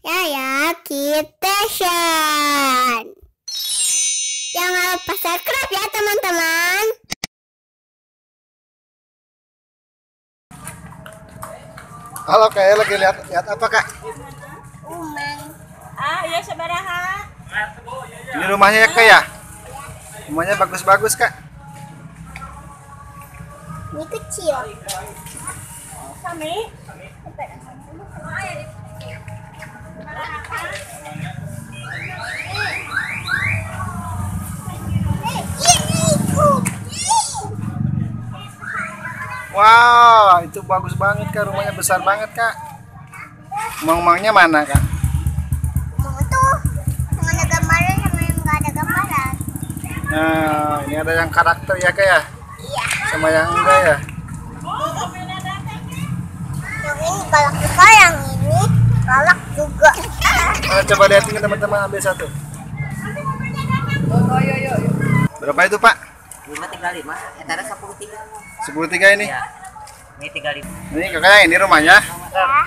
Yaya Kitchen. Jangan lupa subscribe ya teman-teman. Halo Kak, lagi lihat apa Kak? Umang. Ya sabaraha. Ini rumahnya ya Kak ya? Rumahnya bagus-bagus Kak. Ini kecil. Kami. Wow, itu bagus banget Kak, rumahnya besar banget Kak. Umang-umangnya mana Kak? Umang tuh yang ada gambaran sama yang nggak ada gambaran. Nah, ini ada yang karakter ya Kak ya? Iya. Sama yang enggak ya? Yang ini galak juga, yang ini galak juga. Nah, coba lihatin teman-teman, ambil satu. Berapa itu Pak? 535, antara 10.3. 10.3 ini? Ya, ini 35. Ini kakaknya ini rumahnya?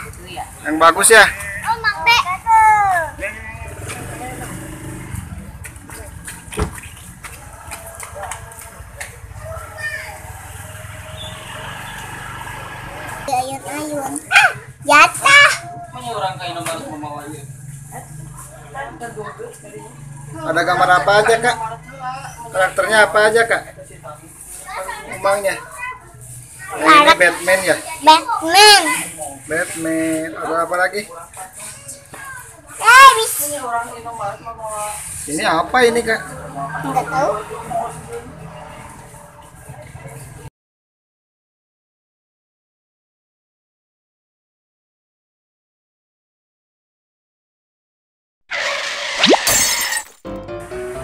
Itu ya. Yang bagus ya? Oh, Mang Be. Ayun-ayun. Jatah. Ada gambar apa aja Kak? Karakternya apa aja Kak? Umangnya? Nah, ini Batman ya? Batman. Batman. Ada apa lagi? Bisa. Ini apa ini Kak? Enggak tahu.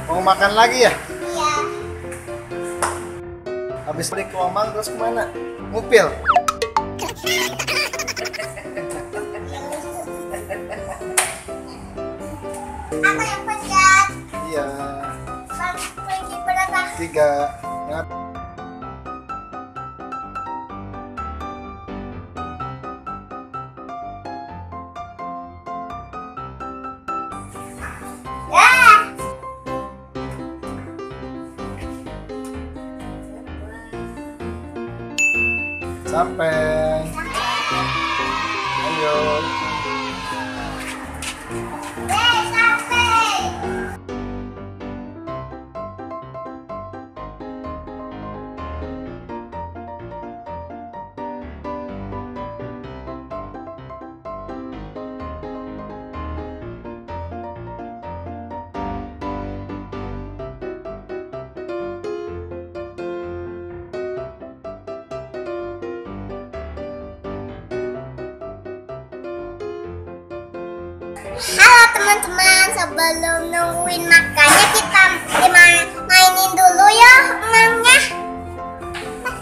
Mau makan lagi ya? Iya. Habis beli kelomang terus kemana? Ngupil. Aku yang pencet. Iya. Pergi berapa? 3. Nah, Ya. sampai. Ayo. Sampai. Halo teman-teman, sebelum nungguin makannya kita mainin dulu ya emangnya.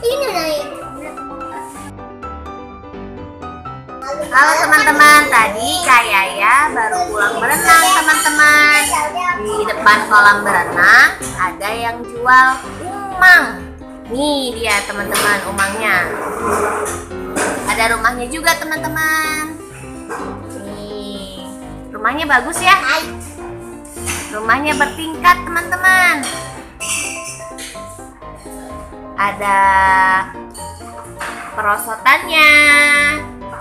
Ini naik. Halo teman-teman, tadi Kak Yaya baru pulang berenang teman-teman. Di depan kolam berenang ada yang jual umang. Nih dia teman-teman umangnya. Ada rumahnya juga teman-teman. Nih, rumahnya bagus ya. Rumahnya bertingkat teman-teman. Ada perosotannya.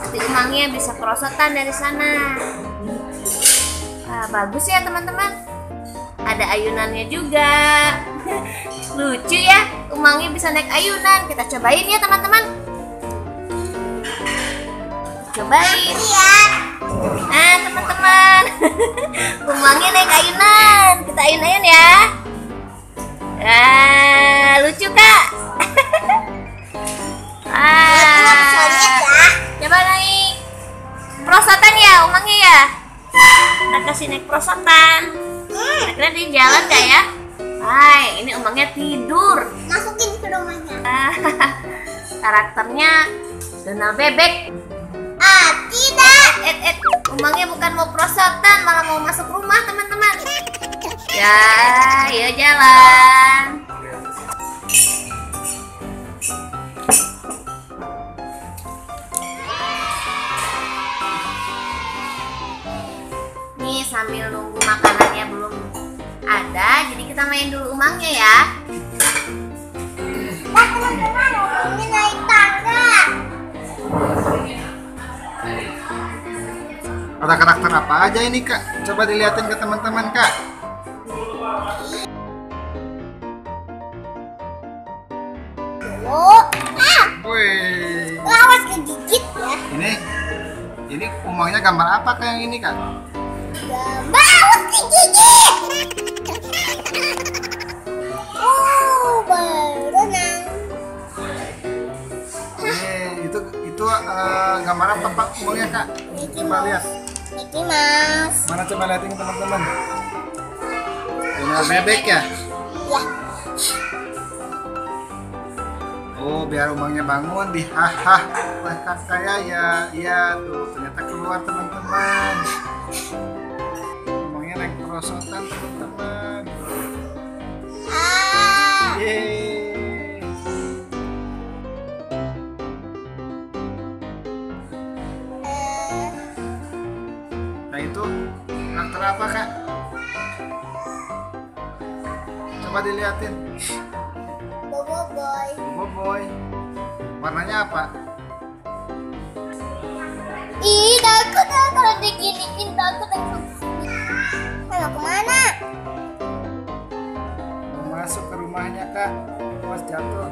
Nanti umangnya bisa perosotan dari sana. Wah, bagus ya teman-teman. Ada ayunannya juga. Lucu ya, umangnya bisa naik ayunan. Kita cobain ya teman-teman. Cobain. Nah teman-teman, umangnya naik ayunan. Kita ayun-ayun ya. Nah, lucu Kak. Coba naik perosotan ya umangnya ya. Kita kasih naik perosotan. Kira-kira dia jalan gak ya? Hai, ini umangnya tidur. Masukin ke rumahnya. Karakternya Donald Bebek. Tidak. Umangnya bukan mau perosotan, malah mau masuk rumah teman-teman. Ya, yuk jalan. sambil nunggu makanannya belum ada, jadi kita main dulu umangnya ya. Nah teman-teman, ini naik tangga. Ada karakter apa aja ini kak? Coba dilihatin ke teman-teman kak. Oh, Wih, awas kegigit ya. Ini umangnya gambar apa kak yang ini kak? Gambar awas kegigit. Berenang. Itu gambar apa pak umangnya kak? Mickey Coba lihat. Mickey Mouse. Mana coba lihatin ke teman-teman. Ini bebek ya? Ya. Oh, biar umangnya bangun di haha. Wah, kakak ya. Iya tuh, ternyata keluar teman-teman. Umangnya naik perosotan teman-teman. Yeay. Nah itu karakter apa kak? Coba dilihatin. Bobo Boy. Boboiboy. Warnanya apa? Ih, takut ya kalau diginiin, takut aku. Mau kemana? Mau masuk ke rumahnya kak. Awas jatuh.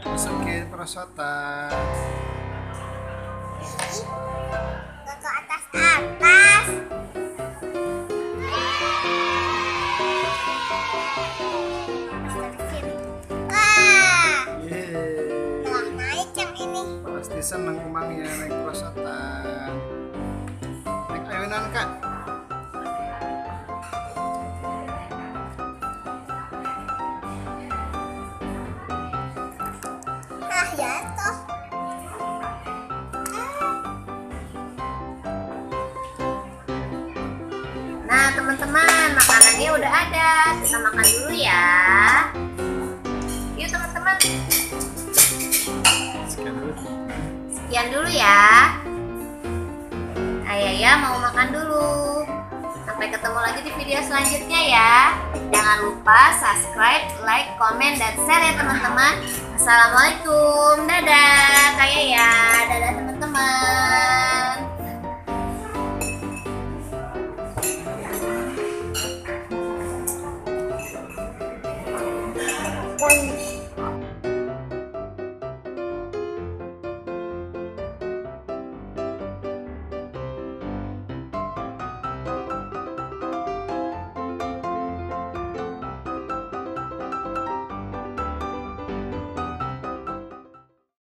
Masukin perosotan. Ke atas. Wah, Yeay. telah naik yang ini. Pasti seneng umangnya naik perosotan. Naik ayunan kak. Jatuh. Nah teman-teman, makanannya udah ada, kita makan dulu ya. Yuk teman-teman, Sekian dulu. sekian dulu ya. Ayah mau makan dulu. Sampai ketemu lagi di video selanjutnya ya. Jangan lupa subscribe, like, komen, dan share ya teman-teman. Assalamualaikum, dadah Kak Yaya, dadah teman-teman. Dan